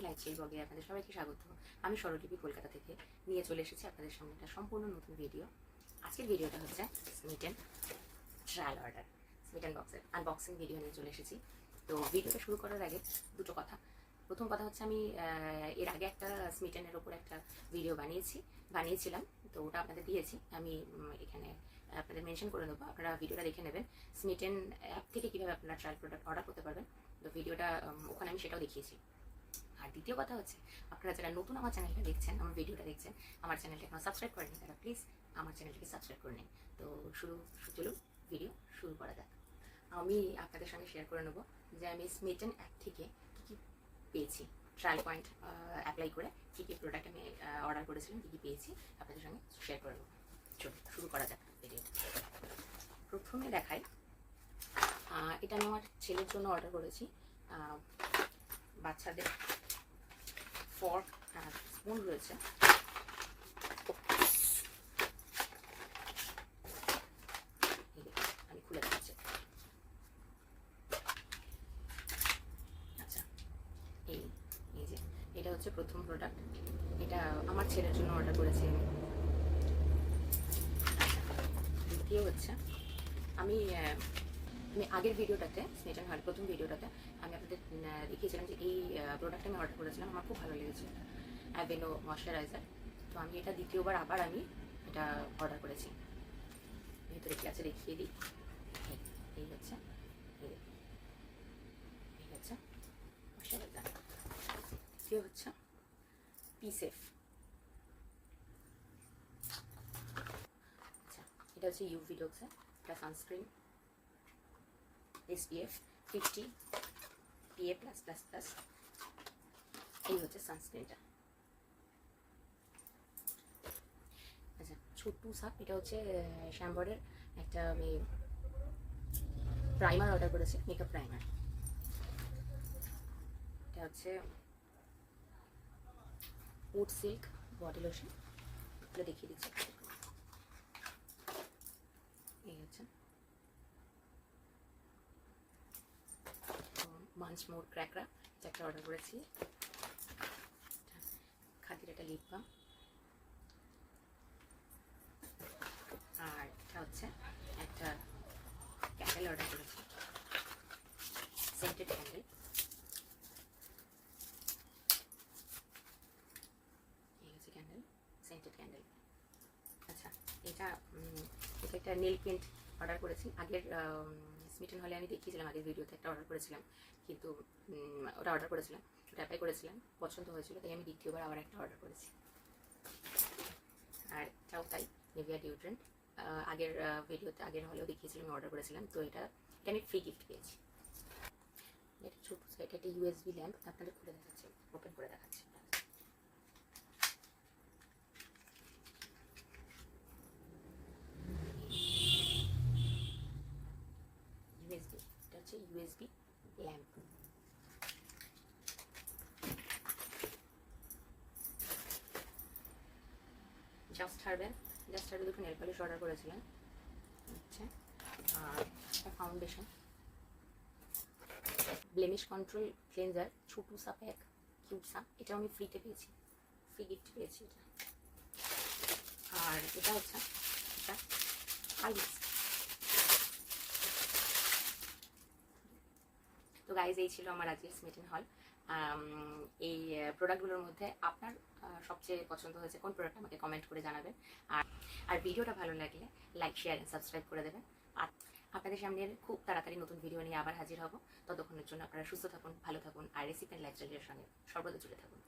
Lifestyle ব্লগে আপনাদের সবাইকে স্বাগত। আমি স্বরলিপি কলকাতা থেকে নিয়ে চলে এসেছি আপনাদের সামনে একটা সম্পূর্ণ নতুন ভিডিও। আজকের ভিডিওটা হচ্ছে স্মিটেন ট্রায়াল অর্ডার, স্মিটেন বক্সের আনবক্সিং ভিডিও নিয়ে চলে এসেছি। তো ভিডিওটা শুরু করার আগে দুটো কথা। প্রথম কথা হচ্ছে আমি এর আগে একটা স্মিটেনের ওপর একটা ভিডিও বানিয়েছিলাম, তো ওটা আপনাদের দিয়েছি। আমি এখানে আপনাদের মেনশন করে দেবো, আপনারা ভিডিওটা দেখে নেবেন। স্মিটেন অ্যাপ থেকে কীভাবে আপনারা ট্রায়াল প্রোডাক্ট অর্ডার করতে পারবেন, তো ভিডিওটা ওখানে আমি সেটাও দেখিয়েছি। আর দ্বিতীয় কথা হচ্ছে, আপনারা যারা নতুন আমার চ্যানেলটা দেখছেন, আমার ভিডিওটা দেখছেন, আমার চ্যানেলটা এখনো সাবস্ক্রাইব করেনি, তারা প্লিজ আমার চ্যানেলটাকে সাবস্ক্রাইব করে নিন। তো চলুন ভিডিও শুরু করা যাক। আমি আপনাদের সঙ্গে শেয়ার করে নেবো যে আমি স্মিটেন অ্যাপ থেকে কী কী পেয়েছি, ট্রায়াল পয়েন্ট অ্যাপ্লাই করে কী কী প্রোডাক্ট আমি অর্ডার করেছিলাম, কী কী পেয়েছি আপনাদের সঙ্গে শেয়ার করে নেবো। চলুন শুরু করা যাক ভিডিও। প্রথমে দেখাই, এটা আমি আমার ছেলের জন্য অর্ডার করেছি। বাচ্চাদের ফর্ক আর স্পুন রয়েছে। আমি খুলে দেখাচ্ছি। আচ্ছা, এই যে এটা হচ্ছে প্রথম প্রোডাক্ট, এটা আমার ছেলের জন্য অর্ডার করেছি আমি। দ্বিতীয় হচ্ছে, আমি আগের ভিডিওটাতে, স্মিটেন হল প্রথম ভিডিওটাতে আমি আপনাদের দেখিয়েছিলাম যে এই প্রোডাক্ট আমি অর্ডার করেছিলাম, আমার খুব ভালো লেগেছিল, অ্যাভেনো ময়শ্চারাইজার। তো আমি এটা দ্বিতীয়বার আবার আমি এটা অর্ডার করেছি। ভিতরে কি আছে দেখিয়ে দিই। এই হচ্ছে ময়শ্চারাইজার। দ্বিতীয় হচ্ছে পিসেফ। আচ্ছা, এটা হচ্ছে ইউভি ডক্সের এটা সানস্ক্রিন, SPF 50 PA+++। এই হচ্ছে সানস্ক্রিনটা। আচ্ছা, ছোট্টু সাপ, এটা হচ্ছে শ্যাম্বরের একটা আমি প্রাইমার অর্ডার করেছি, মেকআপ প্রাইমার। এটা হচ্ছে উড সিল্ক বডি লোশন, এগুলো দেখিয়ে দিচ্ছি। এই হচ্ছে মাঞ্চ মোর ক্র্যাকরা, এটা একটা অর্ডার করেছি। খাদির একটা লিপ বাম। আর এটা হচ্ছে একটা ক্যান্ডেল অর্ডার করেছি, সেন্টেড ক্যান্ডেল। এই হচ্ছে ক্যান্ডেল, সেন্টেড ক্যান্ডেল। আচ্ছা, এটা একটা নেল পেন্ট অর্ডার করেছি। আগের স্মিটেন হলে আমি দেখিয়েছিলাম, আগের ভিডিওতে একটা অর্ডার করেছিলাম, কিন্তু ওটা অ্যাপ্লাই করেছিলাম, পছন্দ হয়েছিল, তাই আমি দ্বিতীয়বার আবার একটা অর্ডার করেছি। আর এটাও তাই, নিভিয়া ডিওড্রেন্ট। আগের ভিডিওতে, আগের হলেও দেখিয়েছিলাম, আমি অর্ডার করেছিলাম, তো এটা আমি ফ্রি গিফট পেয়েছি। এটা ছোট সাইড, একটা USB ল্যাম্প, আপনাদের খুলে দেখাচ্ছি, ওপেন করে দেখাচ্ছি। USB, এটা হচ্ছে USB ল্যাম্প। জাস্ট হার্বেল দুটো নেল পলিশ অর্ডার করেছিলাম। আচ্ছা, আর একটা foundation, blemish control cleanser, Chhotu সা প্যাক, কিউট সা, এটাও আমি ফ্রিতে পেয়েছি, ফ্রি গিফট পেয়েছি এটা। আর এটা হচ্ছে এটা আইস। তো গাইজ, এই ছিল আমার আজকের স্মিটেন হল। এই প্রোডাক্টগুলোর মধ্যে আপনার সবচেয়ে পছন্দ হয়েছে কোন প্রোডাক্ট, আমাকে কমেন্ট করে জানাবেন। আর ভিডিওটা ভালো লাগলে লাইক, শেয়ার এন্ড সাবস্ক্রাইব করে দেবেন। আর আপনাদের সামনে খুব তাড়াতাড়ি নতুন ভিডিও নিয়ে আবার হাজির হব। ততক্ষণের জন্য আপনারা সুস্থ থাকুন, ভালো থাকুন, আর রেসিপি এন্ড লাইফস্টাইলের সঙ্গে সর্বদা জুড়ে থাকুন।